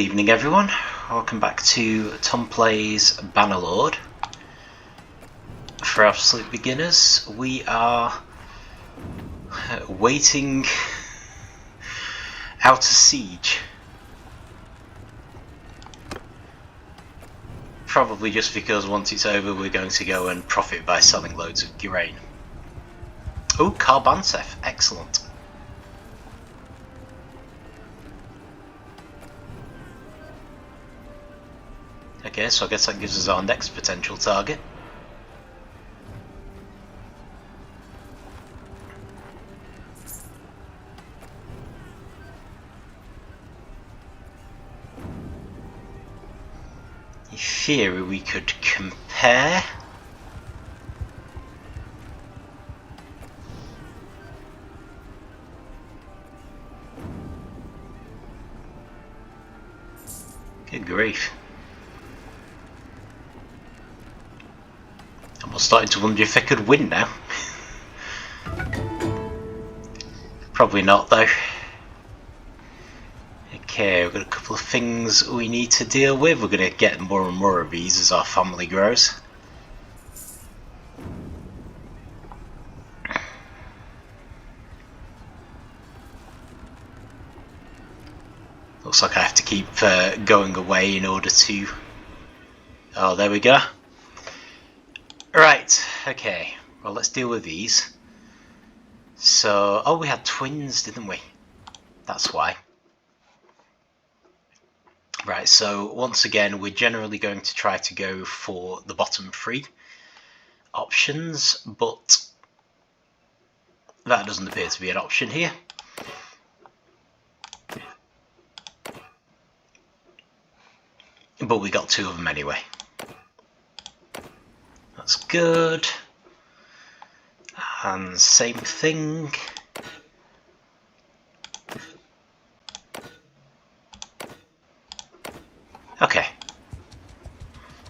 Good evening everyone, welcome back to Tom Plays Bannerlord. For absolute beginners, we are waiting out a siege. Probably just because once it's over we're going to go and profit by selling loads of grain. Oh, Car Banseth, excellent. Okay, so I guess that gives us our next potential target. In theory we could compare. Good grief. I'm starting to wonder if I could win now. Probably not though. Okay, we've got a couple of things we need to deal with. We're going to get more and more of these as our family grows. Looks like I have to keep going away in order to... Oh, there we go. Right, okay. Well, let's deal with these. So, oh, we had twins, didn't we? That's why. Right, so once again, we're generally going to try to go for the bottom three options, but that doesn't appear to be an option here. But we got two of them anyway. That's good. And same thing. Okay.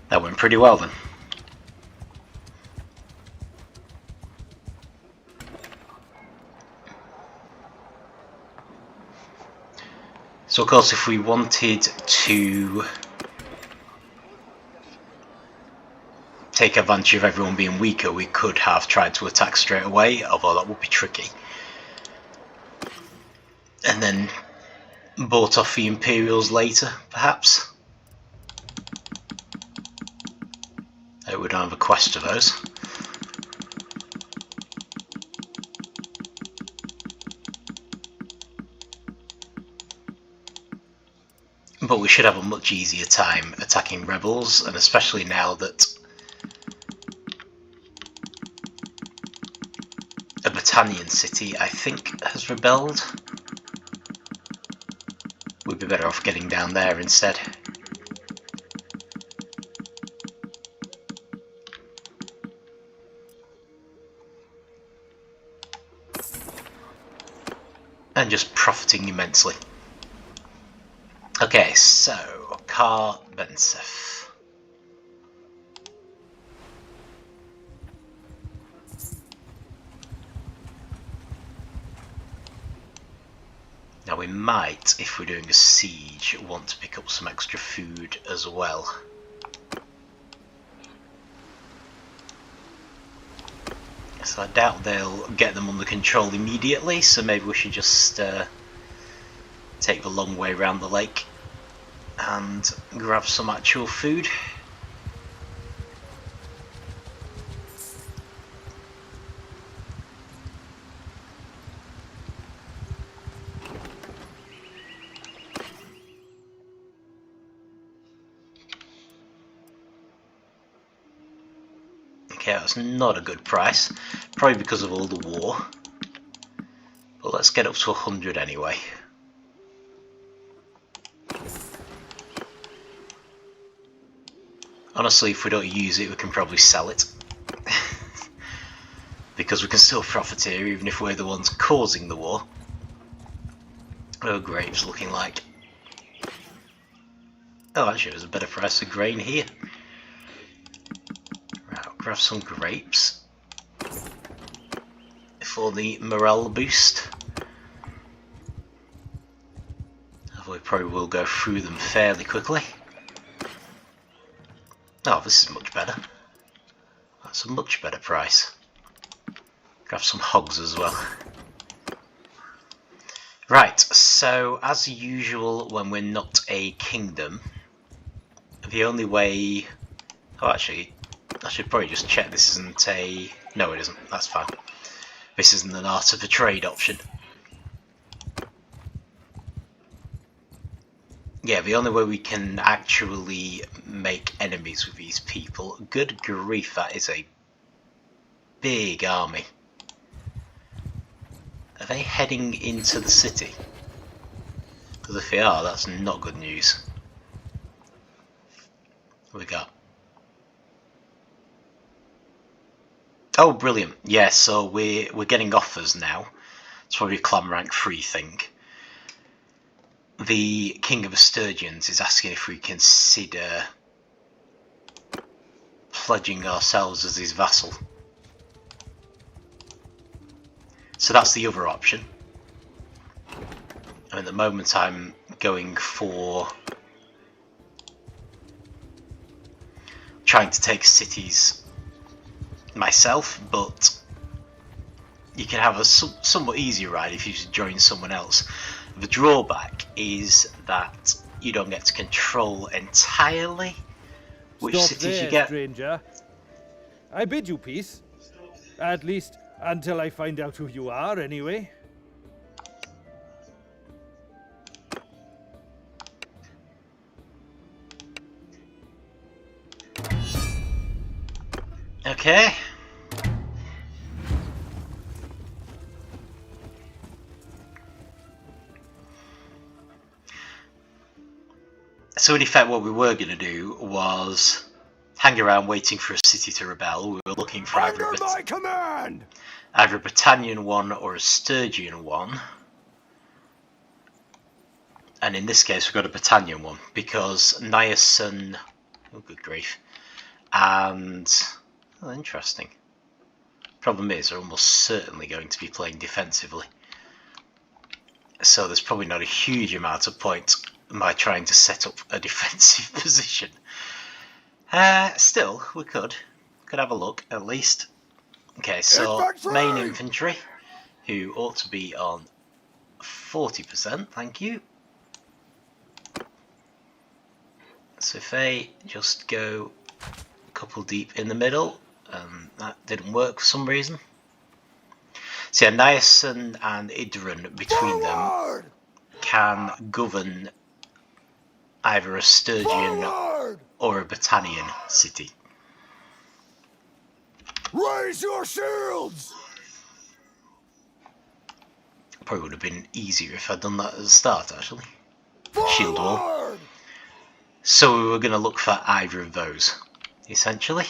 That went pretty well then. So of course if we wanted to take advantage of everyone being weaker, we could have tried to attack straight away, although that would be tricky. And then bought off the Imperials later, perhaps. We don't have a quest for those. But we should have a much easier time attacking rebels, and especially now that a Battanian city, I think, has rebelled. We'd be better off getting down there instead. And just profiting immensely. Okay, so Car Banseth. Now we might, if we're doing a siege, want to pick up some extra food as well. So I doubt they'll get them under control immediately, so maybe we should just take the long way around the lake and grab some actual food. Okay, that's not a good price, probably because of all the war, but let's get up to 100 anyway. Honestly, if we don't use it, we can probably sell it. Because we can still profiteer even if we're the ones causing the war. Oh, grapes looking like. Oh, actually there's a better price of grain here. Right, I'll grab some grapes for the morale boost. probably will go through them fairly quickly. Oh, this is much better. That's a much better price. Grab some hogs as well. Right, so as usual when we're not a kingdom, the only way... Oh, actually, I should probably just check this isn't a... No, it isn't. That's fine. This isn't an art of a trade option. Yeah, the only way we can actually make enemies with these people... Good grief, that is a big army. Are they heading into the city? Because if they are, that's not good news. What we got? Oh, brilliant. Yeah, so we're getting offers now. It's probably a clan rank 3 thing. The King of the Sturgians is asking if we consider pledging ourselves as his vassal. So that's the other option. And at the moment I'm going for trying to take cities myself, but you can have a somewhat easier ride if you join someone else. The drawback is that you don't get to control entirely which cities you get. Stranger. I bid you peace. At least until I find out who you are, anyway. Okay. So in effect what we were going to do was hang around waiting for a city to rebel. We were looking for either a Britannian one or a Sturgian one. And in this case we've got a Britannian one because Niacin... Oh, good grief. And... Oh, interesting. Problem is, they're almost certainly going to be playing defensively. So there's probably not a huge amount of point in my trying to set up a defensive position. Still, we could have a look, at least. Okay, so main infantry, who ought to be on 40%, thank you. So if they just go a couple deep in the middle, that didn't work for some reason. So yeah, Niacin and Idrun between them can govern either a Sturgian or a Britannian city. Raise your shields! Probably would have been easier if I'd done that at the start, actually. Shield wall. So we were going to look for either of those, essentially.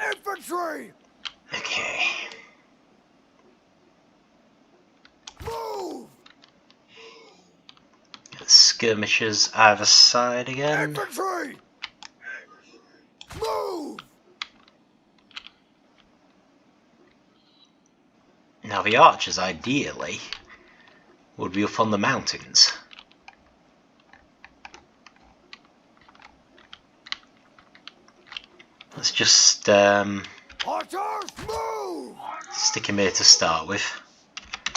Infantry! Okay. Move! Skirmishers either side again. Infantry! Move! Now the archers ideally would be up on the mountains. Let's just Archers, move! stick him here to start with.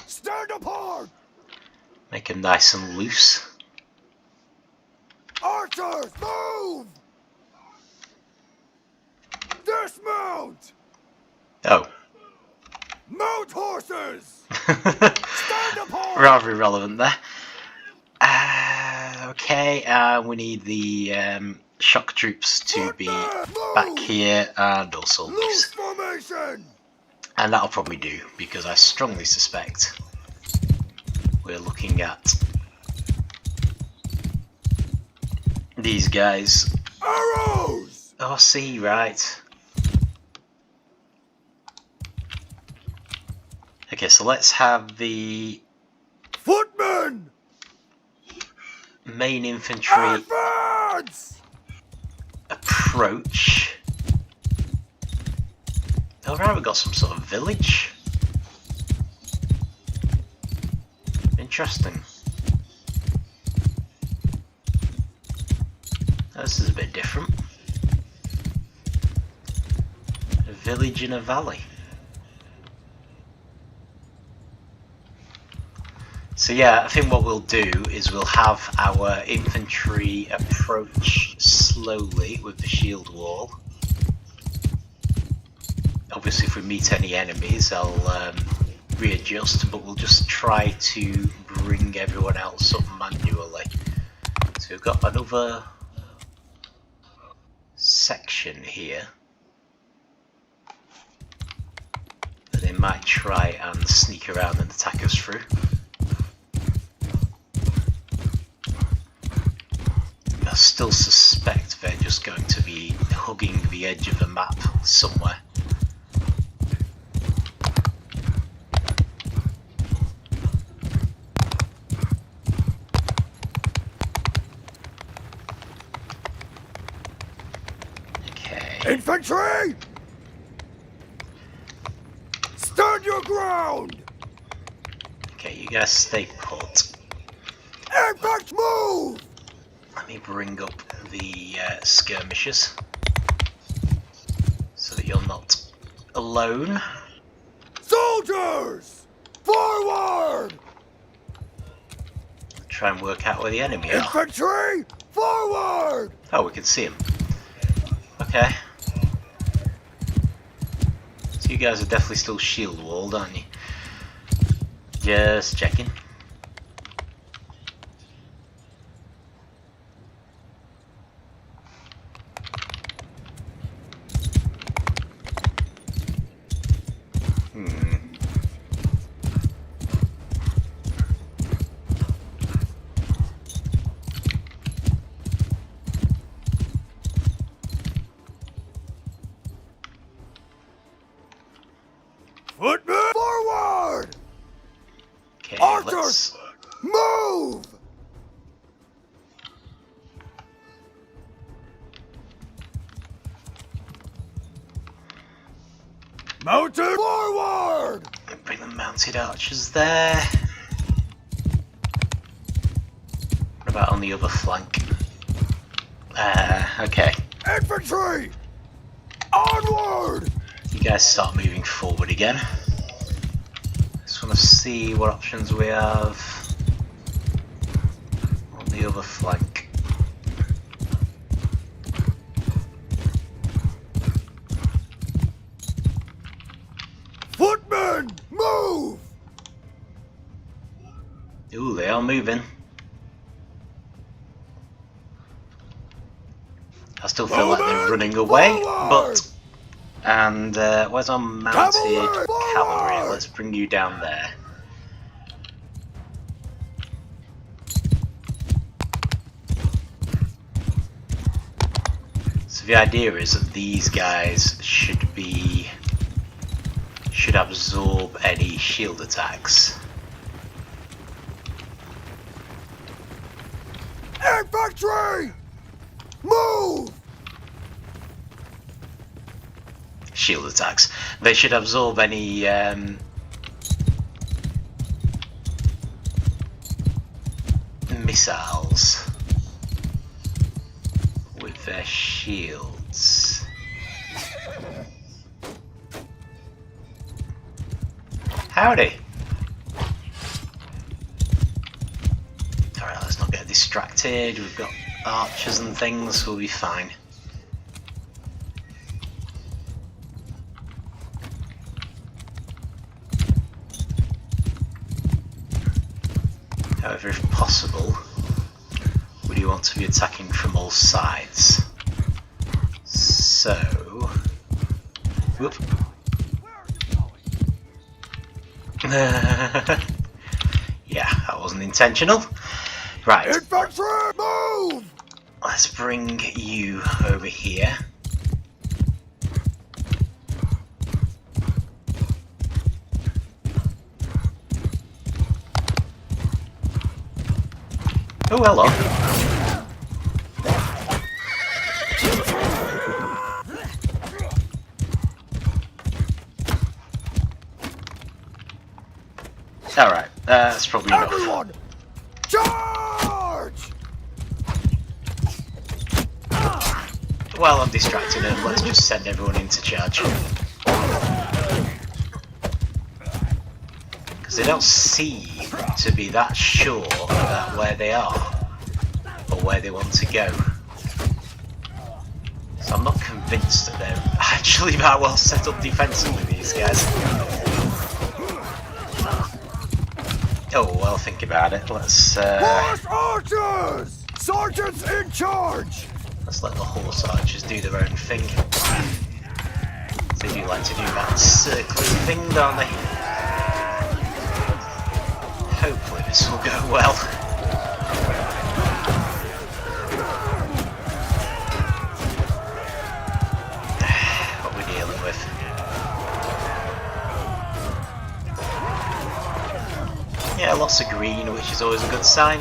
Stand apart! Make him nice and loose. Archers, move! Dismount! Oh. Mount horses! Stand apart! Rather irrelevant there. Okay, we need the shock troops to be back here and also Loose loose. formation! And that'll probably do, because I strongly suspect we're looking at these guys. Arrows! Oh, see, right. Okay, so let's have the Footmen! main infantry Advance! approach. Alright, we've got some sort of village. Interesting. This is a bit different. A village in a valley. So yeah, I think what we'll do is we'll have our infantry approach slowly with the shield wall. Obviously if we meet any enemies I'll readjust, but we'll just try to bring everyone else up manually. So we've got another section here. They might try and sneak around and attack us through. I still suspect they're just going to be hugging the edge of the map somewhere. Okay. Infantry! Stand your ground! Okay, you guys stay put. Impact move! Let me bring up the skirmishers so that you're not alone. Soldiers! Forward! Try and work out where the enemy are. Infantry! Forward! Oh, we can see him. Okay. So you guys are definitely still shield walled, aren't you? Just checking. Footmen! Forward! Okay, Archers! let's... Move! Mounted forward! bring the mounted archers there. What about on the other flank? Okay. Infantry! Onward! You guys start moving forward again. Just want to see what options we have on the other flank. Footmen! Move! Ooh, they are moving. I still feel like they're running away, but... And where's our mounted cavalry? Let's bring you down there. So the idea is that these guys should absorb any shield attacks. Infantry! Move! Shield attacks. They should absorb any missiles with their shields. Howdy! Alright, let's not get distracted. We've got archers and things, we'll be fine. However, if possible, would you want to be attacking from all sides? So... Whoop. Yeah, that wasn't intentional. Right. Infantry, move! Let's bring you over here. Oh, hello. Alright, that's probably enough. Everyone, charge! while I'm distracting them, let's just send everyone into charge. Because they don't seem to be that sure about where they are or where they want to go. So I'm not convinced that they're actually that well set up defensively, these guys. Oh, well, think about it. Let's Horse archers! Sergeants in charge! let's let the horse archers do their own thing. They do like to do that circling thing, don't they? Hopefully this will go well. What we're dealing with. Yeah, lots of green, which is always a good sign.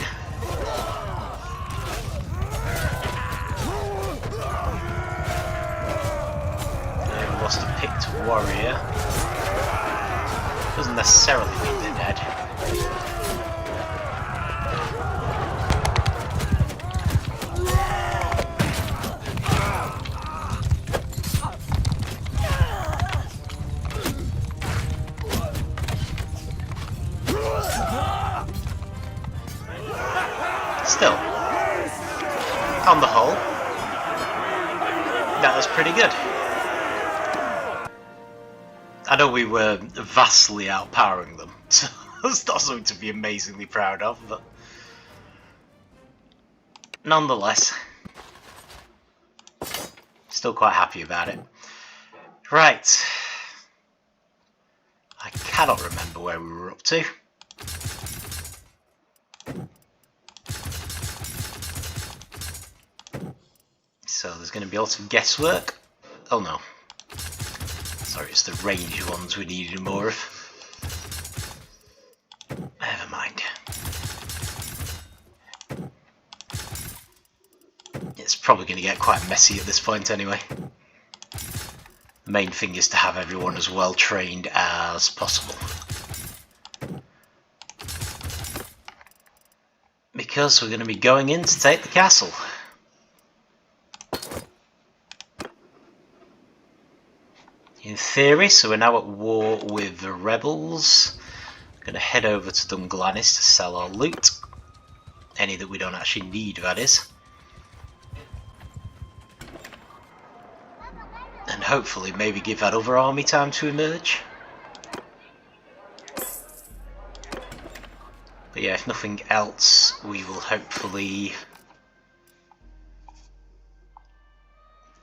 Yeah, we lost a picked warrior. Doesn't necessarily mean they're dead. Still, on the whole, that was pretty good. I know we were vastly outpowering them, so that's not something to be amazingly proud of, but nonetheless, still quite happy about it. Right, I cannot remember where we were up to. So there's going to be a lot of guesswork. Oh no. Sorry, it's the ranged ones we needed more of. Never mind. It's probably going to get quite messy at this point anyway. The main thing is to have everyone as well trained as possible. Because we're going to be going in to take the castle. In theory, so we're now at war with the rebels. We're going to head over to Dunglanis to sell our loot. Any that we don't actually need, that is. And hopefully maybe give that other army time to emerge. But yeah, if nothing else, we will hopefully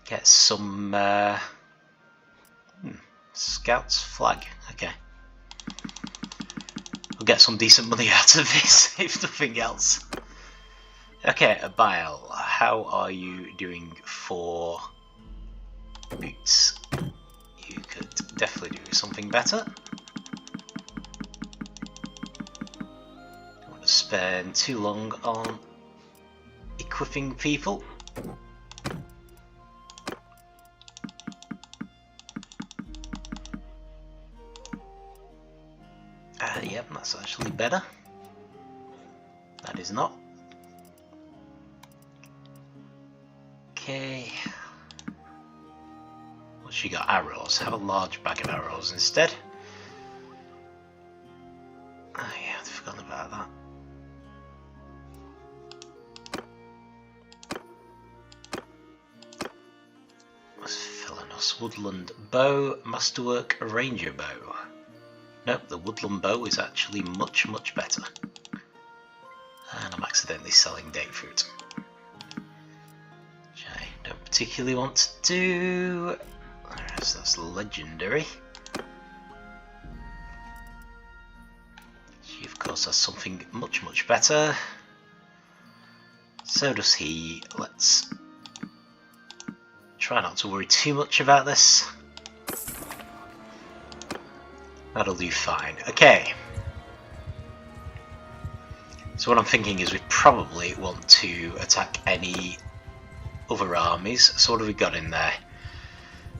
get some Scouts flag, okay. We'll get some decent money out of this, if nothing else. Okay, Bile, how are you doing for boots? You could definitely do something better. Don't want to spend too long on equipping people. Yep, that's actually better. That is not. Okay. What's she got? Arrows. Have a large bag of arrows instead. Oh yeah, I'd forgotten about that. What's filling us? Woodland bow, masterwork, ranger bow. Nope, the woodland bow is actually much, much better. And I'm accidentally selling date fruit. Which I don't particularly want to do. So that's legendary. She of course has something much, much better. So does he. Let's try not to worry too much about this. That'll do fine. Okay. So what I'm thinking is we probably want to attack any other armies. So what have we got in there?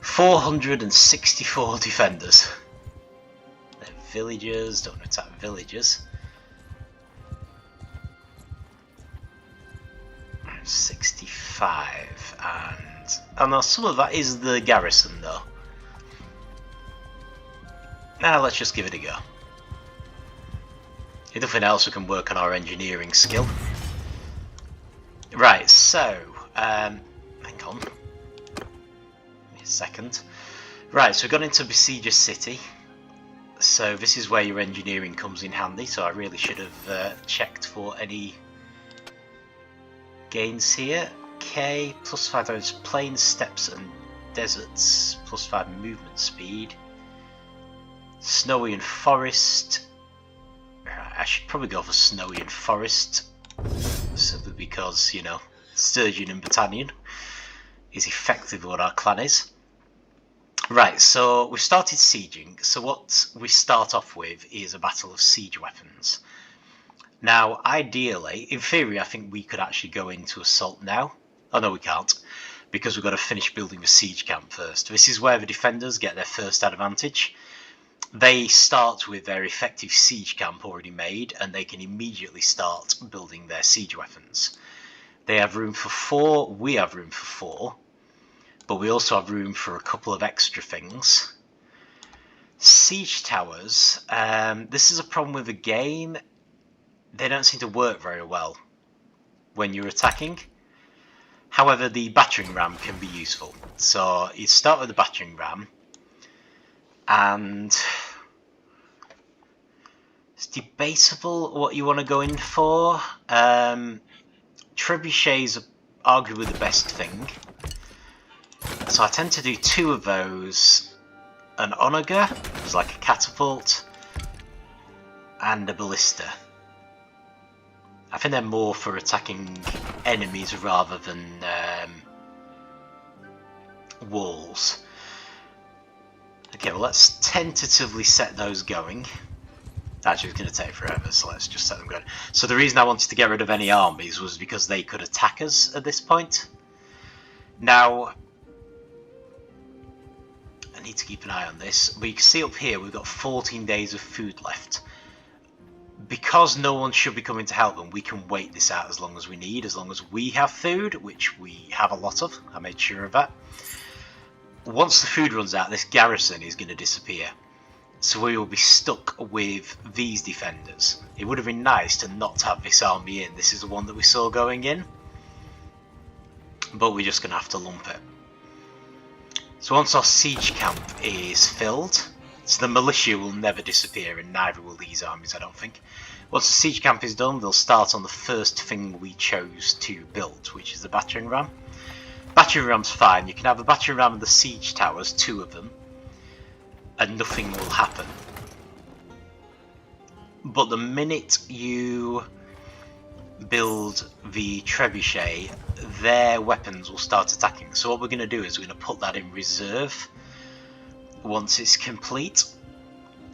464 defenders. They're villagers. Don't attack villagers. 65 and I know some of that is the garrison though. Now let's just give it a go. If nothing else, we can work on our engineering skill. Right, so, hang on. Give me a second. Right, so we've got into Besieging City. So this is where your engineering comes in handy, so I really should have checked for any gains here. Okay, plus 5 those plains, steppes and deserts, plus 5 movement speed. Snowy and forest. I should probably go for snowy and forest, simply because, you know, Sturgian and Battalion is effectively what our clan is. Right, so we've started sieging, so what we start off with is a battle of siege weapons. Now, ideally, in theory, I think we could actually go into assault now. Oh no, we can't, because we've got to finish building the siege camp first. This is where the defenders get their first advantage. They start with their effective siege camp already made, and they can immediately start building their siege weapons. They have room for 4, we have room for 4, but we also have room for a couple of extra things. Siege towers, this is a problem with the game. They don't seem to work very well when you're attacking. However, the battering ram can be useful. So you start with the battering ram, and it's debatable what you want to go in for. Trebuchets are arguably the best thing, so I tend to do 2 of those: an onager, which is like a catapult, and a ballista. I think they're more for attacking enemies rather than walls. Okay, well, let's tentatively set those going. Actually, it's going to take forever, so let's just set them going. So the reason I wanted to get rid of any armies was because they could attack us at this point. Now, I need to keep an eye on this, but you can see up here we've got 14 days of food left. Because no one should be coming to help them, we can wait this out as long as we need, as long as we have food, which we have a lot of. I made sure of that. Once the food runs out, this garrison is going to disappear. So we will be stuck with these defenders. It would have been nice to not have this army in. This is the one that we saw going in. But we're just going to have to lump it. So once our siege camp is filled, so the militia will never disappear, and neither will these armies, I don't think. Once the siege camp is done, they'll start on the first thing we chose to build, which is the battering ram. Battering ram's fine. You can have the battering ram and the siege towers, 2 of them, and nothing will happen. But the minute you build the trebuchet, their weapons will start attacking. So what we're going to do is we're going to put that in reserve once it's complete,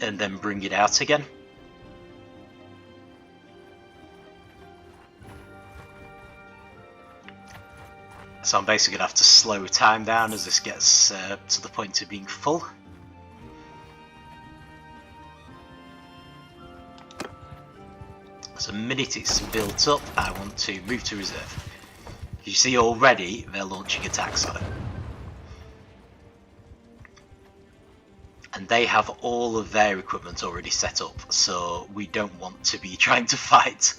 and then bring it out again. So I'm basically going to have to slow time down as this gets to the point of being full. So the minute it's built up, I want to move to reserve. You see already they're launching attacks on it. And they have all of their equipment already set up, so we don't want to be trying to fight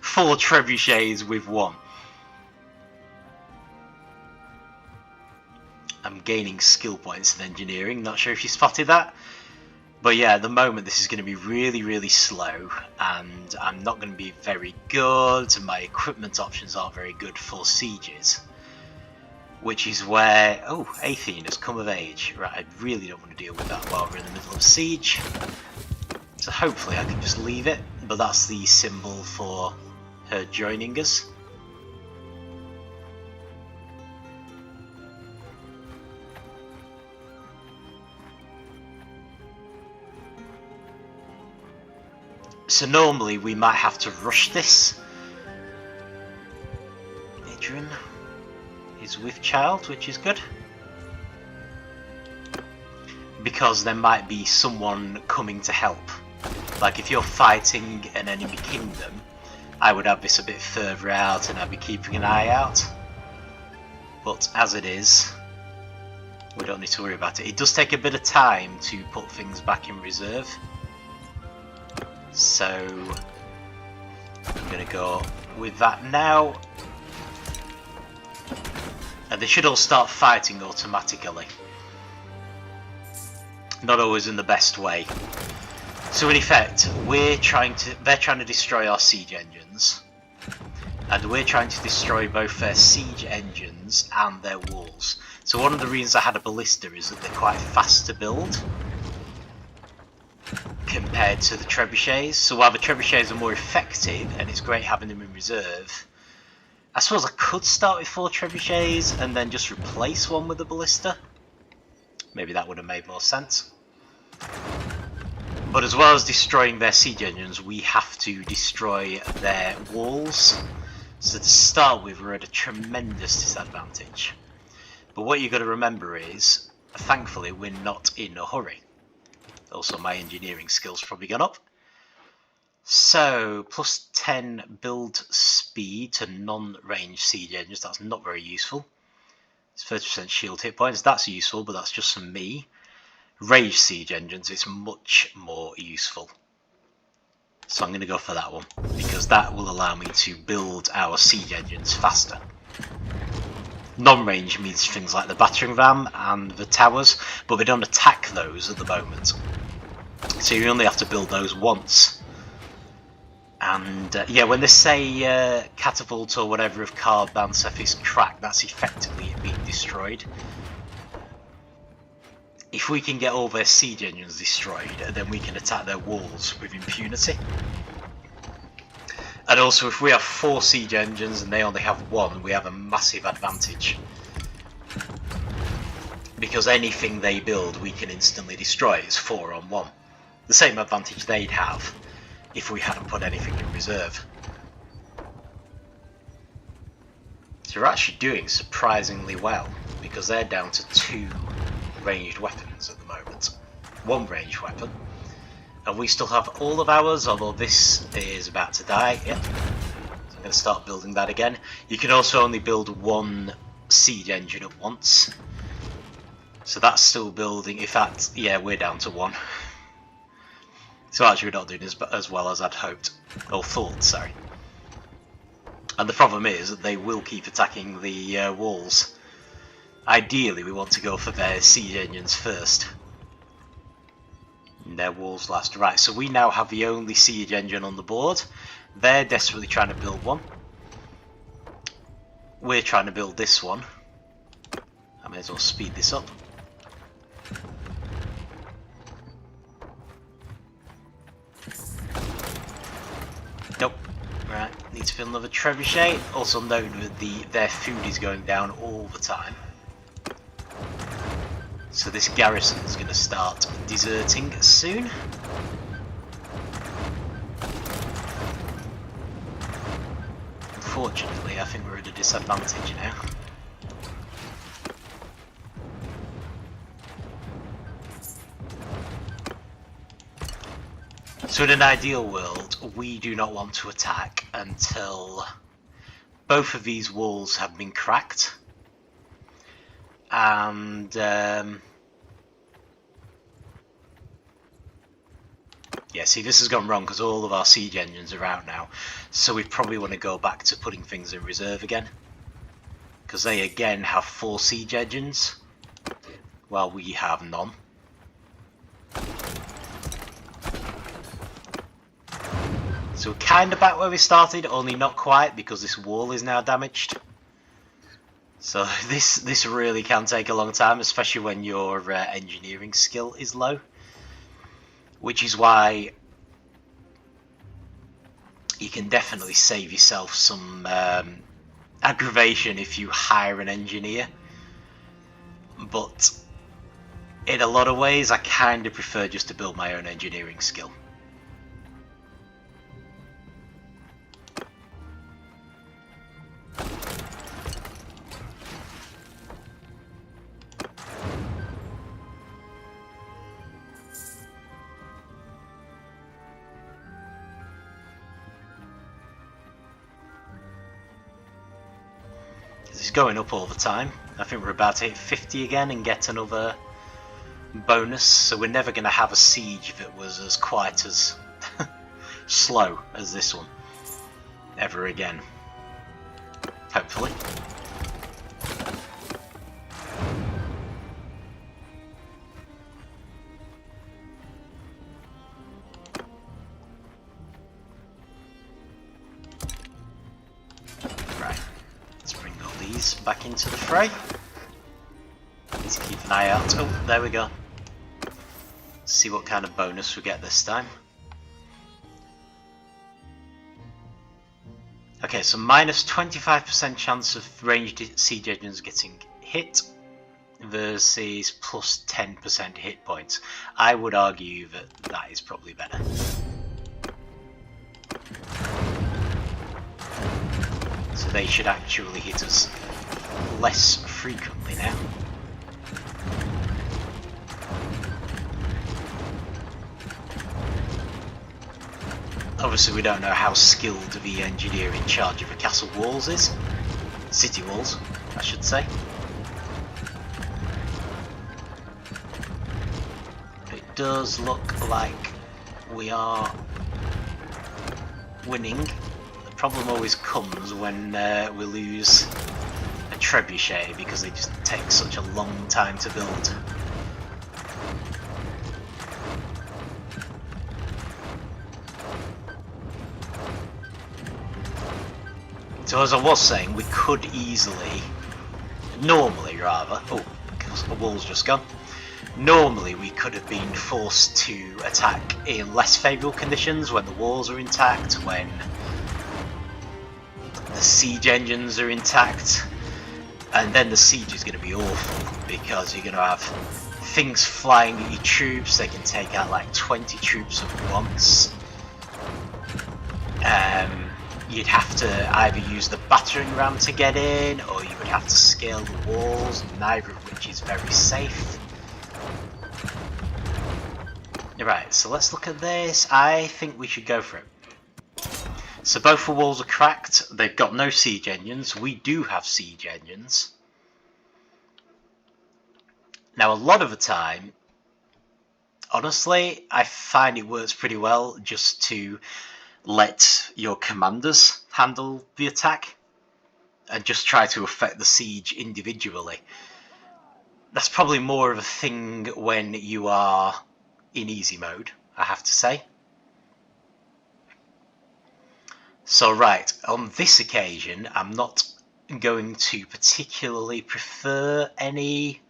4 trebuchets with 1. I'm gaining skill points in engineering, not sure if you spotted that. But yeah, at the moment this is going to be really, really slow, and I'm not going to be very good, and my equipment options aren't very good for sieges. Which is where, oh, Aitheen has come of age. Right, I really don't want to deal with that while we're in the middle of a siege. So hopefully I can just leave it, but that's the symbol for her joining us. So normally we might have to rush this. Adrian is with child, which is good. Because there might be someone coming to help. Like if you're fighting an enemy kingdom, I would have this a bit further out and I'd be keeping an eye out. But as it is, we don't need to worry about it. It does take a bit of time to put things back in reserve. So I'm going to go with that now. And they should all start fighting automatically. Not always in the best way. So in effect, they're trying to destroy our siege engines. And we're trying to destroy both their siege engines and their walls. So one of the reasons I had a ballista is that they're quite fast to build compared to the trebuchets. So while the trebuchets are more effective, and it's great having them in reserve, I suppose I could start with 4 trebuchets and then just replace one with a ballista. Maybe that would have made more sense. But as well as destroying their siege engines, we have to destroy their walls. So to start with, we're at a tremendous disadvantage. But what you've got to remember is, thankfully, we're not in a hurry. Also, my engineering skills probably gone up. So, plus 10 build speed to non-range siege engines. That's not very useful. It's 30% shield hit points. That's useful, but that's just for me. Ranged siege engines is much more useful. So I'm going to go for that one, because that will allow me to build our siege engines faster. Non-range means things like the battering ram and the towers, but we don't attack those at the moment. So you only have to build those once. And yeah, when they say catapult or whatever of Car Banseth is cracked, that's effectively it being destroyed. If we can get all their siege engines destroyed, then we can attack their walls with impunity. And also, if we have 4 siege engines and they only have 1, we have a massive advantage. Because anything they build, we can instantly destroy. It's 4 on 1. The same advantage they'd have if we hadn't put anything in reserve. So we're actually doing surprisingly well, because they're down to 2 ranged weapons at the moment. 1 ranged weapon. And we still have all of ours, although this is about to die. Yep. So I'm going to start building that again. You can also only build 1 siege engine at once. So that's still building. In fact, yeah, we're down to 1. So actually we're not doing as well as I'd hoped. Or thought, sorry. And the problem is that they will keep attacking the walls. Ideally, we want to go for their siege engines first. And their walls last. Right, so we now have the only siege engine on the board. They're desperately trying to build one. We're trying to build this one. I may as well speed this up. Nope. Right, need to build another trebuchet. Also note that their food is going down all the time. So this garrison is going to start deserting soon. Unfortunately, I think we're at a disadvantage now. So in an ideal world, we do not want to attack until both of these walls have been cracked. And yeah, see, this has gone wrong because all of our siege engines are out now. So we probably want to go back to putting things in reserve again, because they again have 4 siege engines, while we have none. So we're kind of back where we started, only not quite, because this wall is now damaged. So this really can take a long time, especially when your engineering skill is low. Which is why you can definitely save yourself some aggravation if you hire an engineer. But in a lot of ways, I kind of prefer just to build my own engineering skill. This going up all the time. I think we're about to hit 50 again and get another bonus, so we're never going to have a siege that was as quite as slow as this one ever again. Hopefully. Right, let's bring all these back into the fray. Need to keep an eye out. Oh, there we go. Let's see what kind of bonus we get this time. Okay, so minus 25% chance of ranged siege engines getting hit versus plus 10% hit points. I would argue that that is probably better. So they should actually hit us less frequently now. Obviously we don't know how skilled the engineer in charge of the castle walls is. City walls, I should say. It does look like we are winning. The problem always comes when we lose a trebuchet because they just take such a long time to build. So as I was saying, we could easily, normally rather, oh, because the wall's just gone. Normally we could have been forced to attack in less favourable conditions when the walls are intact, when the siege engines are intact, and then the siege is going to be awful because you're going to have things flying at your troops. They can take out like 20 troops at once. You'd have to either use the battering ram to get in, or you would have to scale the walls, neither of which is very safe. Right, so let's look at this. I think we should go for it. So both the walls are cracked. They've got no siege engines. We do have siege engines. Now, a lot of the time, honestly, I find it works pretty well just to let your commanders handle the attack and just try to affect the siege individually. That's probably more of a thing when you are in easy mode, I have to say. So right, on this occasion I'm not going to particularly prefer any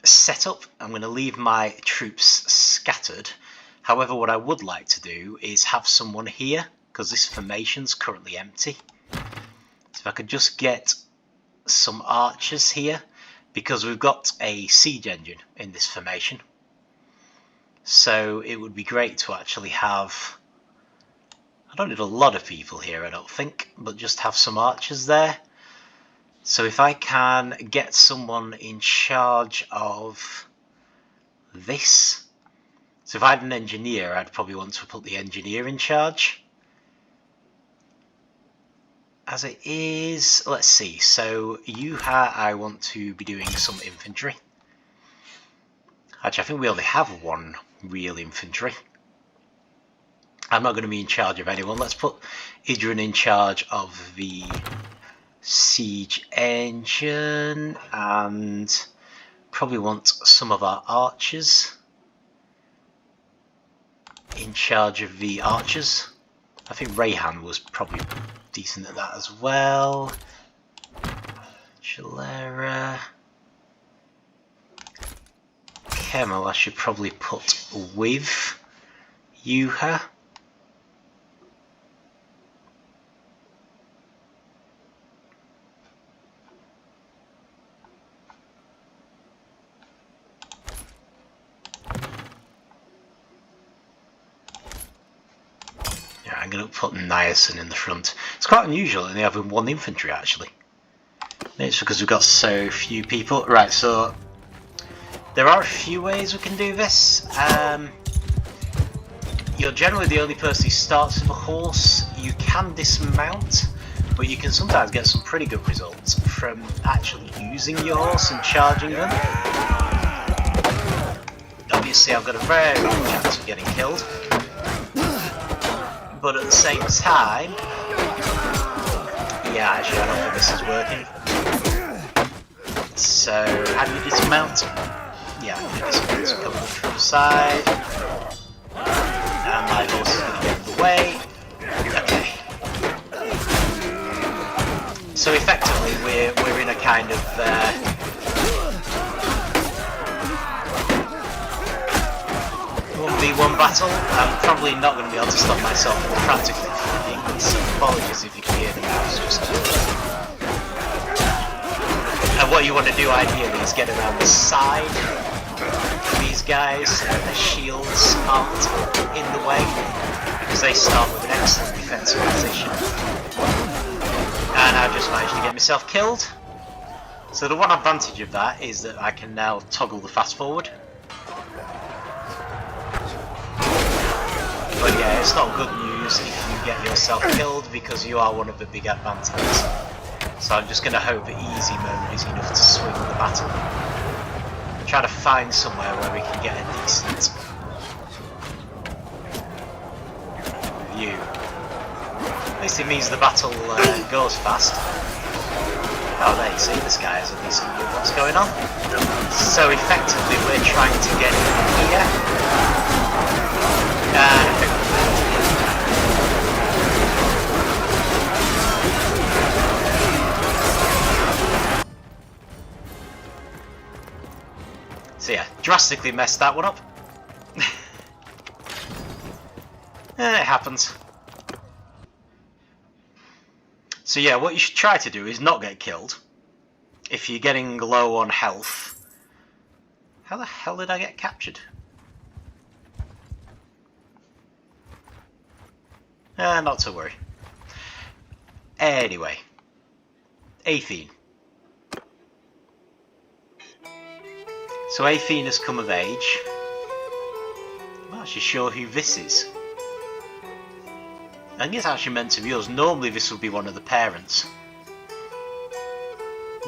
setup. I'm going to leave my troops scattered. However, what I would like to do is have someone here, because this formation's currently empty. So if I could just get some archers here, because we've got a siege engine in this formation. So it would be great to actually have, I don't need a lot of people here I don't think, but just have some archers there. So if I can get someone in charge of this, so if I had an engineer, I'd probably want to put the engineer in charge. As it is, let's see, so I want to be doing some infantry. Actually, I think we only have one real infantry. I'm not going to be in charge of anyone. Let's put Idrin in charge of the siege engine, and probably want some of our archers in charge of the archers. I think Rayhan was probably decent at that as well. Chalera. Kemo I should probably put with Yuha. I'm going to put Niacin in the front. It's quite unusual only having one infantry actually. It's because we've got so few people. Right, so there are a few ways we can do this. you're generally the only person who starts with a horse. You can dismount, but you can sometimes get some pretty good results from actually using your horse and charging them. Obviously I've got a very good chance of getting killed, but at the same time, yeah, actually I don't think this is working. So, how do you dismount? Yeah, I can dismount, so coming from the side, and my horse is going to get in the way. Okay. So effectively we're in a kind of 1v1 battle. I'm probably not going to be able to stop myself from practically flying, so apologies if you can hear the mouse just. And what you want to do ideally is get around the side of these guys so that their shields aren't in the way, because they start with an excellent defensive position. And I've just managed to get myself killed. So the one advantage of that is that I can now toggle the fast forward. But yeah, it's not good news if you get yourself killed, because you are one of the big advantages. So I'm just going to hope that easy mode is enough to swing the battle. Try to find somewhere where we can get a decent view. At least it means the battle goes fast. Oh, there you see, this guy has a decent view of what's going on. So effectively we're trying to get in here. And I think so yeah, drastically messed that one up. It happens. So yeah, what you should try to do is not get killed. If you're getting low on health. How the hell did I get captured? Not to worry. Anyway. Aitheen. So Aitheen has come of age. I'm not actually sure who this is. I think it's actually meant to be us. Normally this would be one of the parents.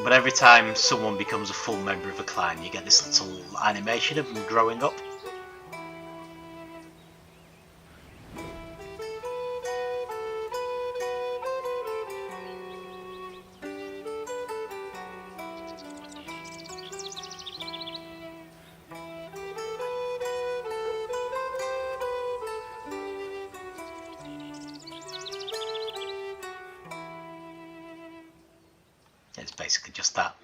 But every time someone becomes a full member of a clan, you get this little animation of them growing up. It's basically just that.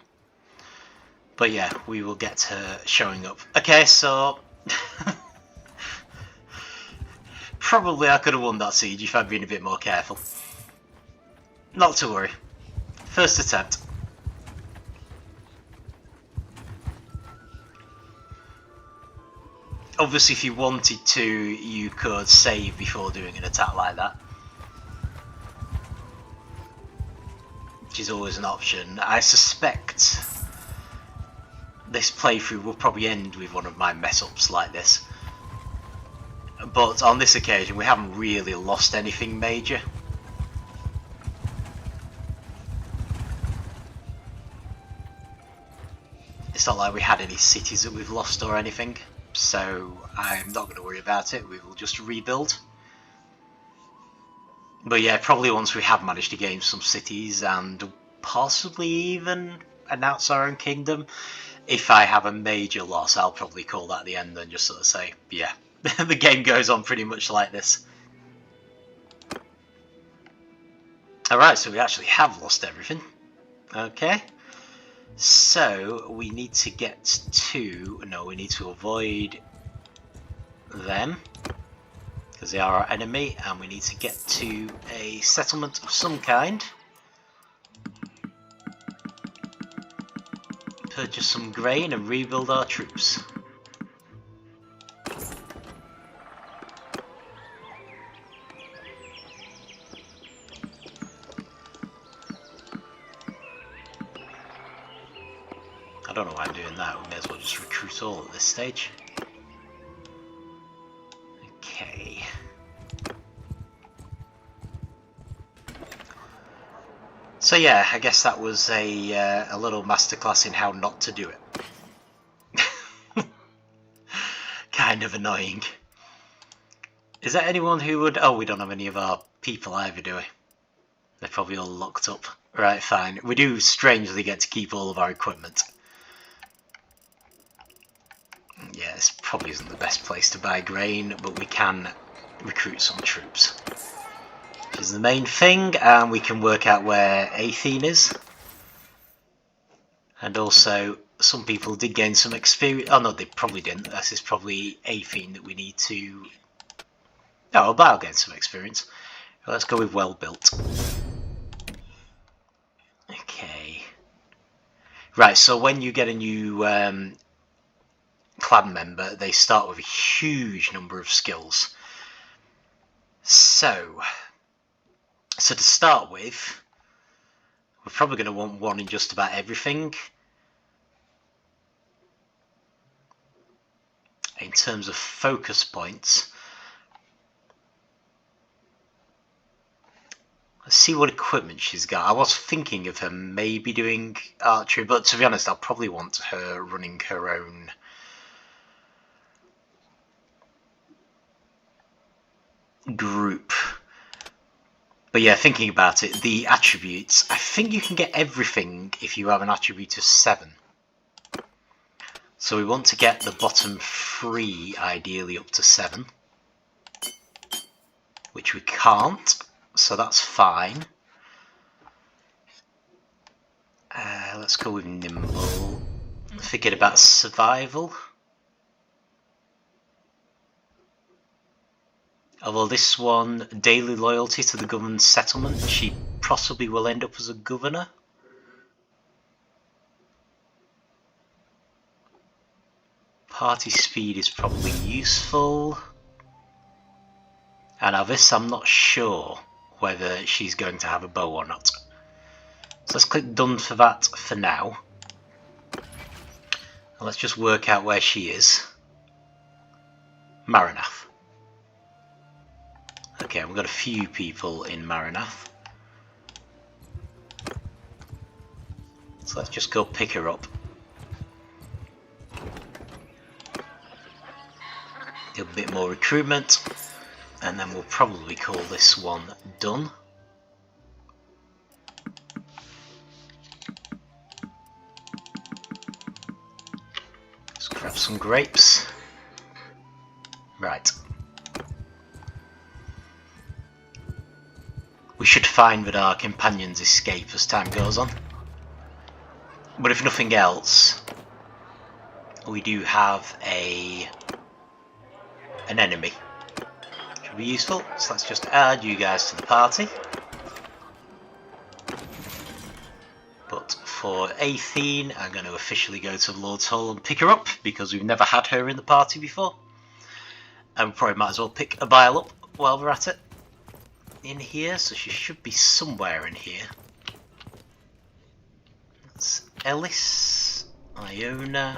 But yeah, we will get her showing up. Okay, so probably I could have won that siege if I'd been a bit more careful. Not to worry. First attempt. Obviously if you wanted to, you could save before doing an attack like that, which is always an option. I suspect this playthrough will probably end with one of my mess-ups like this. But on this occasion we haven't really lost anything major. It's not like we had any cities that we've lost or anything, so I'm not going to worry about it. We will just rebuild. But yeah, probably once we have managed to gain some cities and possibly even announce our own kingdom, if I have a major loss, I'll probably call that the end and just sort of say, yeah, the game goes on pretty much like this. Alright, so we actually have lost everything. Okay. So we need to get to, no, we need to avoid them, because they are our enemy, and we need to get to a settlement of some kind. Purchase some grain and rebuild our troops. I don't know why I'm doing that. We may as well just recruit all at this stage. Okay. So yeah, I guess that was a little masterclass in how not to do it. Kind of annoying. Is there anyone who would... Oh, we don't have any of our people either, do we? They're probably all locked up. Right, fine. We do strangely get to keep all of our equipment. Yeah, this probably isn't the best place to buy grain, but we can recruit some troops. Which is the main thing, and we can work out where Aitheen is. And also, some people did gain some experience. Oh no, they probably didn't. This is probably Aitheen that we need to... Oh, but I'll gain some experience. Let's go with well built. Okay. Right, so when you get a new clan member, they start with a huge number of skills. So to start with, we're probably going to want one in just about everything. In terms of focus points, let's see what equipment she's got. I was thinking of her maybe doing archery, but to be honest, I'll probably want her running her own group. But yeah, thinking about it, the attributes, I think you can get everything if you have an attribute of 7. So we want to get the bottom 3 ideally up to 7, which we can't, so that's fine. Let's go with nimble. Forget about survival. Although this one, daily loyalty to the government settlement, she possibly will end up as a governor. Party speed is probably useful. And now this, I'm not sure whether she's going to have a bow or not. So let's click done for that for now. And let's just work out where she is. Maranath. Okay, we've got a few people in Maranath. So let's just go pick her up. Do a bit more recruitment, and then we'll probably call this one done. Let's grab some grapes. Right. We should find that our companions escape as time goes on. But if nothing else, we do have an enemy. Should be useful. So let's just add you guys to the party. But for Aitheen, I'm going to officially go to the Lord's Hall and pick her up, because we've never had her in the party before. And we probably might as well pick a bile up while we're at it. In here, so she should be somewhere in here. That's Ellis, Iona.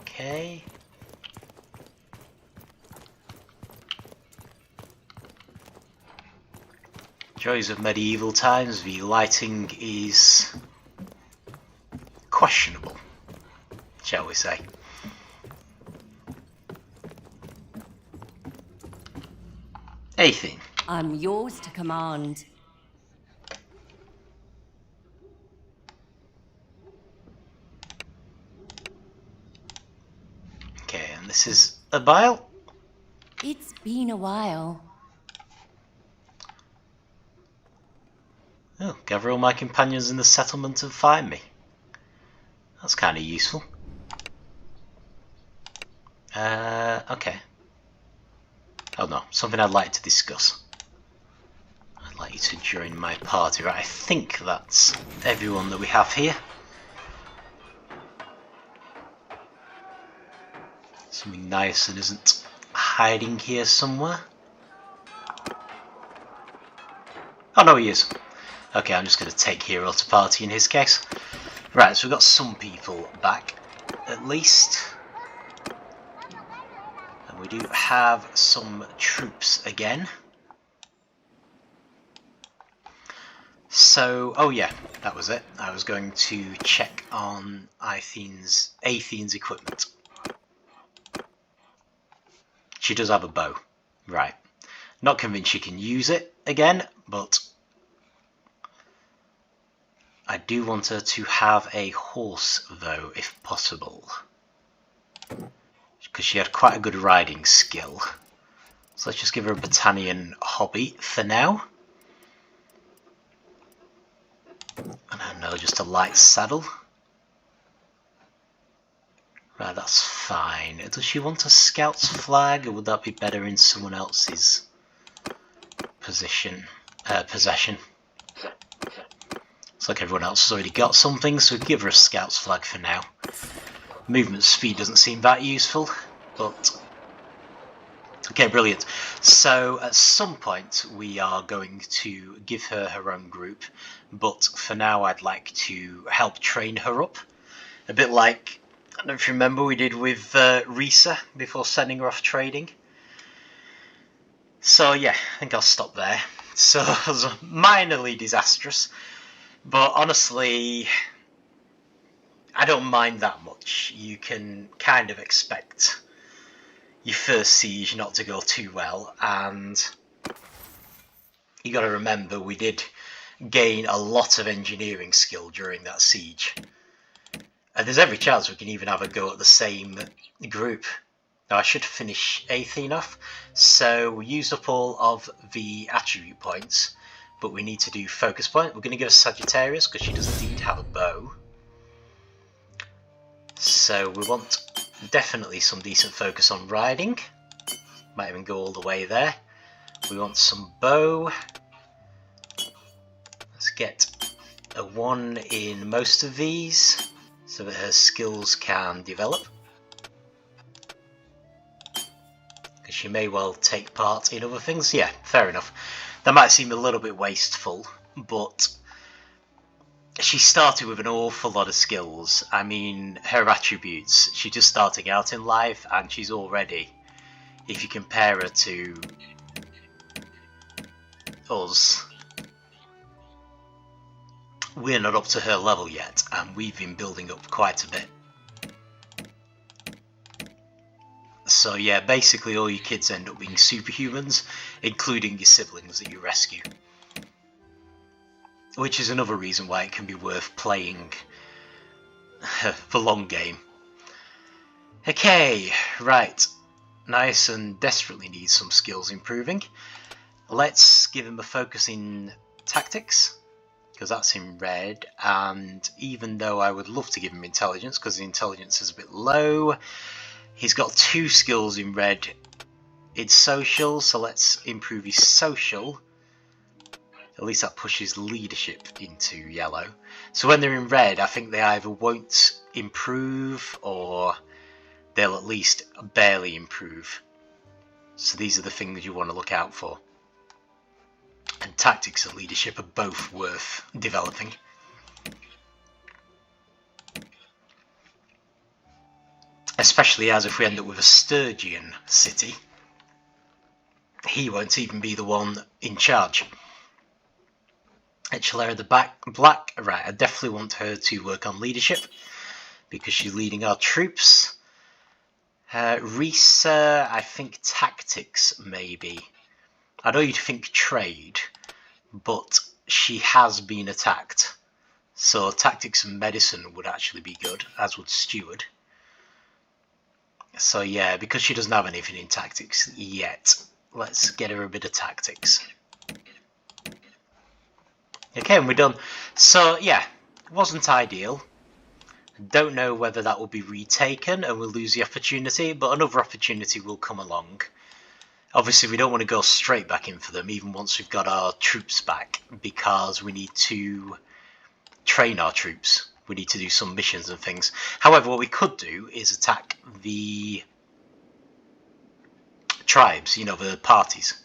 Okay. Joys of medieval times, the lighting is questionable, shall we say. Aitheen. I'm yours to command. Okay, and this is a bile. It's been a while. Oh, gather all my companions in the settlement and find me. That's kind of useful. Okay. Oh no, something I'd like to discuss. I'd like you to join my party. Right, I think that's everyone that we have here. Something niacin isn't hiding here somewhere. Oh no, he is. Okay, I'm just going to take hero to party in his case. Right, so we've got some people back, at least. And we do have some troops again. So, oh yeah, that was it. I was going to check on Aitheen's equipment. She does have a bow. Right. Not convinced she can use it again, but I do want her to have a horse, though, if possible. Because she had quite a good riding skill. So let's just give her a Battanian hobby for now. And I know, just a light saddle. Right, that's fine. Does she want a scout's flag, or would that be better in someone else's possession? Looks like everyone else has already got something, so we give her a scout's flag for now. Movement speed doesn't seem that useful, but... Okay, brilliant. So at some point we are going to give her her own group, but for now I'd like to help train her up. A bit like, I don't know if you remember, we did with Risa before sending her off trading. So yeah, I think I'll stop there. So it was minorly disastrous, but honestly, I don't mind that much. You can kind of expect your first siege not to go too well, and you got to remember we did gain a lot of engineering skill during that siege. And there's every chance we can even have a go at the same group. Now I should finish Aitheen off. So we used up all of the attribute points, but we need to do focus point. We're going to give her Sagittarius because she does indeed have a bow. So we want definitely some decent focus on riding. Might even go all the way there. We want some bow. Let's get a 1 in most of these so that her skills can develop. Because she may well take part in other things. Yeah, fair enough. That might seem a little bit wasteful, but she started with an awful lot of skills. I mean, her attributes, she's just starting out in life, and she's already, if you compare her to us, we're not up to her level yet, and we've been building up quite a bit. So yeah, basically all your kids end up being superhumans, including your siblings that you rescue. Which is another reason why it can be worth playing the long game. Okay, right. Niacin desperately needs some skills improving. Let's give him a focus in tactics, because that's in red, and even though I would love to give him intelligence, because the intelligence is a bit low, he's got 2 skills in red. It's social, so let's improve his social. At least that pushes leadership into yellow. So when they're in red, I think they either won't improve or they'll at least barely improve. So these are the things you want to look out for. And tactics and leadership are both worth developing. Especially as if we end up with a Sturgian city, he won't even be the one in charge. Echelera the black, right, I definitely want her to work on leadership because she's leading our troops. Risa, I think tactics maybe. I know you'd think trade, but she has been attacked. So tactics and medicine would actually be good, as would steward. So yeah, because she doesn't have anything in tactics yet, let's get her a bit of tactics. Okay, and we're done. So yeah, wasn't ideal. Don't know whether that will be retaken and we'll lose the opportunity, but another opportunity will come along. Obviously we don't want to go straight back in for them even once we've got our troops back, because we need to train our troops. We need to do some missions and things. However, what we could do is attack the tribes, you know, the parties.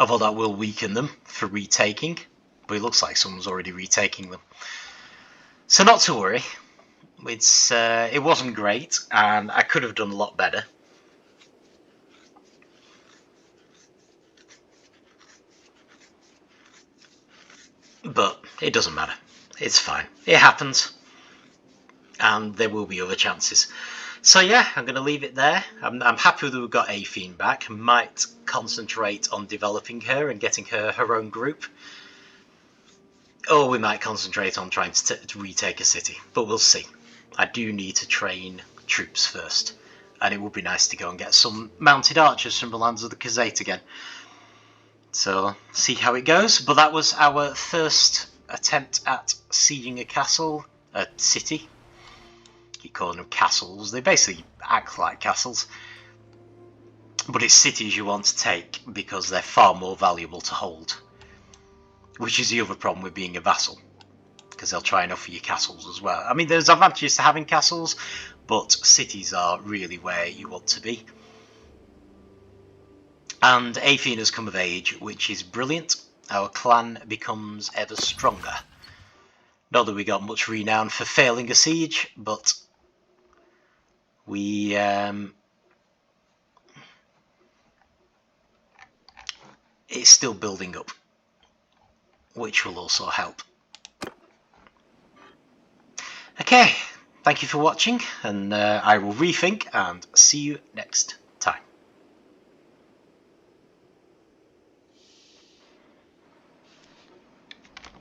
Although that will weaken them for retaking, but it looks like someone's already retaking them. So not to worry. It wasn't great, and I could have done a lot better. But it doesn't matter. It's fine. It happens. And there will be other chances. So yeah, I'm going to leave it there. I'm happy that we've got Aitheen back. Might concentrate on developing her and getting her own group. Or we might concentrate on trying to retake a city. But we'll see. I do need to train troops first. And it would be nice to go and get some mounted archers from the lands of the Khazate again. So, see how it goes. But that was our first attempt at sieging a castle, a city. Keep calling them castles. They basically act like castles. But it's cities you want to take because they're far more valuable to hold. Which is the other problem with being a vassal. Because they'll try and offer you castles as well. I mean, there's advantages to having castles, but cities are really where you want to be. And Aitheen has come of age, which is brilliant. Our clan becomes ever stronger. Not that we got much renown for failing a siege, but we it's still building up, which will also help. Okay, thank you for watching, and I will rethink and see you next